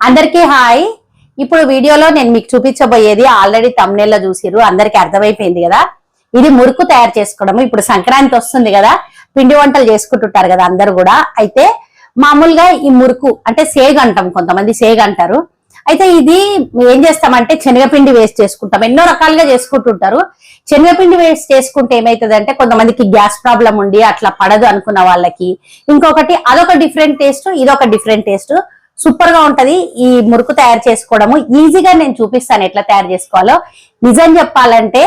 అందరికీ హాయ్. ఇప్పుడు వీడియోలో నేను మీకు చూపించబోయేది ఆల్రెడీ తమ్నెల్లో చూసిర్రు, అందరికి అర్థమైపోయింది కదా. ఇది మురుకు తయారు చేసుకోవడము. ఇప్పుడు సంక్రాంతి వస్తుంది కదా, పిండి వంటలు చేసుకుంటుంటారు కదా అందరు కూడా. అయితే మామూలుగా ఈ మురుకు అంటే సేగ అంటాం, కొంతమంది సేగ అంటారు. అయితే ఇది ఏం చేస్తామంటే శనగపిండి వేస్ట్ చేసుకుంటాం, ఎన్నో రకాలుగా చేసుకుంటుంటారు. శనగపిండి వేస్ట్ చేసుకుంటే ఏమైతుంది అంటే కొంతమందికి గ్యాస్ ప్రాబ్లం ఉండి అట్లా పడదు అనుకున్న వాళ్ళకి, ఇంకొకటి అదొక డిఫరెంట్ టేస్ట్, ఇదొక డిఫరెంట్ టేస్ట్. సూపర్ గా ఉంటది ఈ మురుకు తయారు చేసుకోవడము. ఈజీగా నేను చూపిస్తాను ఎట్లా తయారు చేసుకోవాలో. నిజం చెప్పాలంటే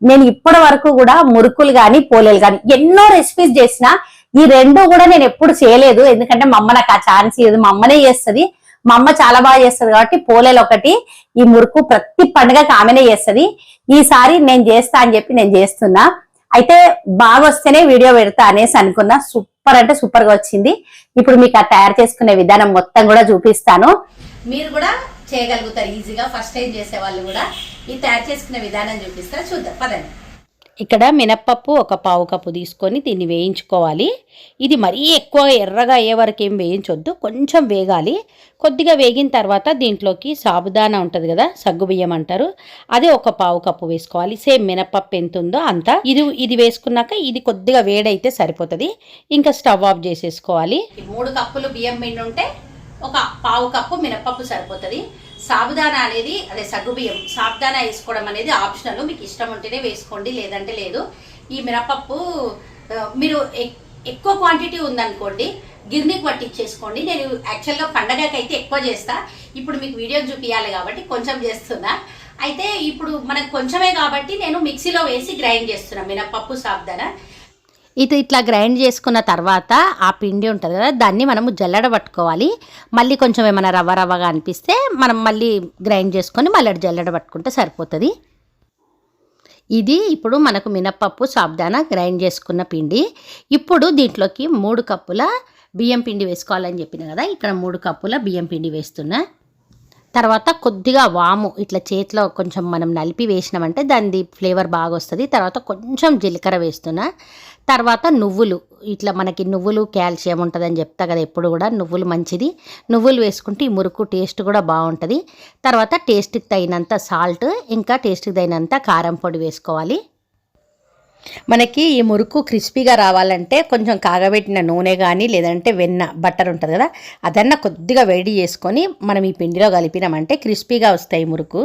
నేను ఇప్పటి వరకు కూడా మురుకులు గాని పోలేలు గాని ఎన్నో రెసిపీస్ చేసిన, ఈ రెండు కూడా నేను ఎప్పుడు చేయలేదు. ఎందుకంటే మా అమ్మ నాకు ఆ ఛాన్స్ ఇవ్వదు, మా అమ్మనే చేస్తుంది. మా అమ్మ చాలా బాగా చేస్తుంది కాబట్టి పోలేలు ఒకటి, ఈ మురుకు ప్రతి పండుగకి ఆమెనే చేస్తుంది. ఈసారి నేను చేస్తా అని చెప్పి నేను చేస్తున్నా. అయితే బాగా వస్తేనే వీడియో పెడతా అనేసి అనుకున్నా. సూపర్ అంటే సూపర్ గా వచ్చింది. ఇప్పుడు మీకు ఆ తయారు చేసుకునే విధానం మొత్తం కూడా చూపిస్తాను, మీరు కూడా చేయగలుగుతారు ఈజీగా. ఫస్ట్ టైం చేసే వాళ్ళు కూడా ఈ తయారు చేసుకునే విధానం చూపిస్తారు, చూద్దాం పదండి. ఇక్కడ మినప్పప్పు ఒక పావు కప్పు తీసుకొని దీన్ని వేయించుకోవాలి. ఇది మరీ ఎక్కువ ఎర్రగా అయ్యే వరకు ఏం వేయించొద్దు, కొంచెం వేగాలి. కొద్దిగా వేగిన తర్వాత దీంట్లోకి సాబుదానా ఉంటుంది కదా, సగ్గుబియ్యం అంటారు, అదే ఒక పావు కప్పు వేసుకోవాలి. సేమ్ మినప్పప్పు ఎంత ఉందో అంత. ఇది వేసుకున్నాక ఇది కొద్దిగా వేడైతే సరిపోతుంది. ఇంకా స్టవ్ ఆఫ్ చేసేసుకోవాలి. 3 కప్పులు బియ్యం పిండి ఉంటే ఒక పావు కప్పు మినప్పప్పు సరిపోతుంది. సాబుదానా అనేది అదే సగ్గుబియ్యం, సాబుదానా వేసుకోవడం అనేది ఆప్షనల్, మీకు ఇష్టం ఉంటేనే వేసుకోండి, లేదంటే లేదు. ఈ మినపప్పు మీరు ఎక్కువ క్వాంటిటీ ఉందనుకోండి గిర్నీకి పట్టించేసుకోండి. నేను యాక్చువల్గా పండగకి అయితే ఎక్కువ చేస్తా, ఇప్పుడు మీకు వీడియో చూపించాలి కాబట్టి కొంచెం చేస్తున్నా. అయితే ఇప్పుడు మనకు కొంచెమే కాబట్టి నేను మిక్సీలో వేసి గ్రైండ్ చేస్తున్నా మినపప్పు సాబుదానా. ఇది ఇట్లా గ్రైండ్ చేసుకున్న తర్వాత ఆ పిండి ఉంటుంది కదా, దాన్ని మనము జల్లెడ పట్టుకోవాలి. మళ్ళీ కొంచెం ఏమైనా రవ్వగా అనిపిస్తే మనం మళ్ళీ గ్రైండ్ చేసుకొని మళ్ళీ జల్లెడ పట్టుకుంటే సరిపోతుంది. ఇది ఇప్పుడు మనకు మినప్పప్పు సాబుదానా గ్రైండ్ చేసుకున్న పిండి. ఇప్పుడు దీంట్లోకి 3 కప్పుల బియ్యం పిండి వేసుకోవాలని చెప్పిన కదా, ఇక్కడ 3 కప్పుల బియ్యం పిండి వేస్తున్నా. తర్వాత కొద్దిగా వాము ఇట్లా చేతిలో కొంచెం మనం నలిపి వేసినామంటే దాని ఫ్లేవర్ బాగా వస్తుంది. తర్వాత కొంచెం జీలకర్ర వేస్తున్నా. తర్వాత నువ్వులు, ఇట్లా మనకి నువ్వులు కాల్షియం ఉంటుందని చెప్తా కదా ఎప్పుడు కూడా, నువ్వులు మంచిది. నువ్వులు వేసుకుంటే ఈ మురుకు టేస్ట్ కూడా బాగుంటుంది. తర్వాత టేస్ట్కి తగినంత సాల్ట్, ఇంకా టేస్ట్కి తగినంత కారం పొడి వేసుకోవాలి. మనకి ఈ మురుకు క్రిస్పీగా రావాలంటే కొంచెం కాగబెట్టిన నూనె కానీ లేదంటే వెన్న బట్టర్ ఉంటుంది కదా, అదన్నా కొద్దిగా వేడి చేసుకొని మనం ఈ పిండిలో కలిపినామంటే క్రిస్పీగా వస్తాయి మురుకు.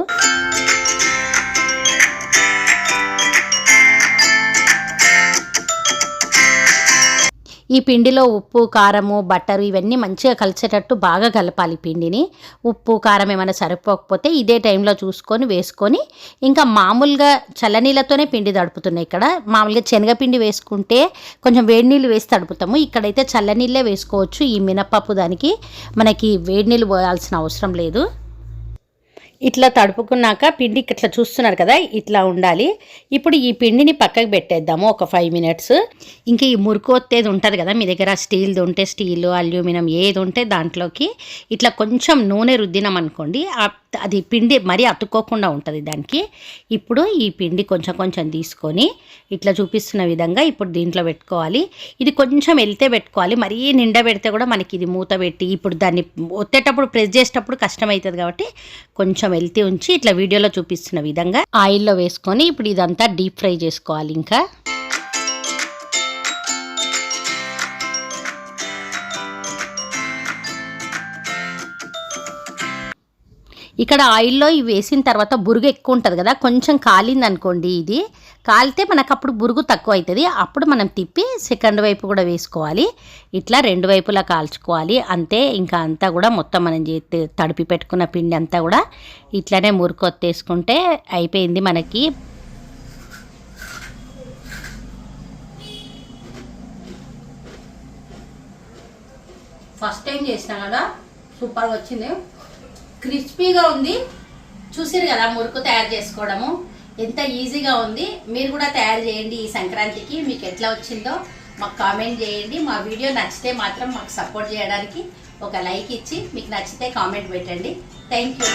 ఈ పిండిలో ఉప్పు కారము బట్టరు ఇవన్నీ మంచిగా కలిసేటట్టు బాగా కలపాలి పిండిని. ఉప్పు కారం ఏమైనా సరిపోకపోతే ఇదే టైంలో చూసుకొని వేసుకొని, ఇంకా మామూలుగా చల్లనీళ్ళతోనే పిండి తడుపుతున్నాయి. ఇక్కడ మామూలుగా శనగపిండి వేసుకుంటే కొంచెం వేడి నీళ్ళు వేసి తడుపుతాము, ఇక్కడైతే చల్లనీళ్ళే వేసుకోవచ్చు. ఈ మినప్పప్పు దానికి మనకి వేడి నీళ్ళు పోయాల్సిన అవసరం లేదు. ఇట్లా తడుపుకున్నాక పిండి ఇట్లా చూస్తున్నారు కదా, ఇట్లా ఉండాలి. ఇప్పుడు ఈ పిండిని పక్కకు పెట్టేద్దాము ఒక 5 మినిట్స్. ఇంకా ఈ మురుకు ఒత్తేది ఉంటుంది కదా మీ దగ్గర, స్టీల్ది ఉంటే స్టీలు, అల్యూమినియం ఏది ఉంటే దాంట్లోకి ఇట్లా కొంచెం నూనె రుద్దినాం అనుకోండి, అది పిండి మరీ అతుక్కోకుండా ఉంటుంది దానికి. ఇప్పుడు ఈ పిండి కొంచెం కొంచెం తీసుకొని ఇట్లా చూపిస్తున్న విధంగా ఇప్పుడు దీంట్లో పెట్టుకోవాలి. ఇది కొంచెం వెళ్తే పెట్టుకోవాలి, మరీ నిండా పెడితే కూడా మనకి ఇది మూత పెట్టి ఇప్పుడు దాన్ని ఒత్తేటప్పుడు ప్రెస్ చేసేటప్పుడు కష్టమవుతుంది కాబట్టి కొంచెం వెళ్తే ఉంచి ఇట్లా వీడియోలో చూపిస్తున్న విధంగా ఆయిల్లో వేసుకొని ఇప్పుడు ఇదంతా డీప్ ఫ్రై చేసుకోవాలి. ఇంకా ఇక్కడ ఆయిల్లో ఇవి వేసిన తర్వాత బురుగు ఎక్కువ ఉంటుంది కదా, కొంచెం కాలింది అనుకోండి, ఇది కాలితే మనకు అప్పుడు బురుగు తక్కువ అవుతుంది. అప్పుడు మనం తిప్పి సెకండ్ వైపు కూడా వేసుకోవాలి. ఇట్లా 2 వైపులా కాల్చుకోవాలి అంతే. ఇంకా అంతా కూడా మొత్తం మనం తడిపి పెట్టుకున్న పిండి అంతా కూడా ఇట్లానే మురుకు ఒత్తేసుకుంటే అయిపోయింది మనకి. ఫస్ట్ టైం చేసినా కదా, సూపర్గా వచ్చింది, క్రిస్పీగా ఉంది. చూసిరు కదా మురుకు తయారు చేసుకోవడము ఎంత ఈజీగా ఉంది. మీరు కూడా తయారు చేయండి ఈ సంక్రాంతికి. మీకు ఎట్లా వచ్చిందో మాకు కామెంట్ చేయండి. మా వీడియో నచ్చితే మాత్రం మాకు సపోర్ట్ చేయడానికి ఒక లైక్ ఇచ్చి మీకు నచ్చితే కామెంట్ పెట్టండి. Thank you.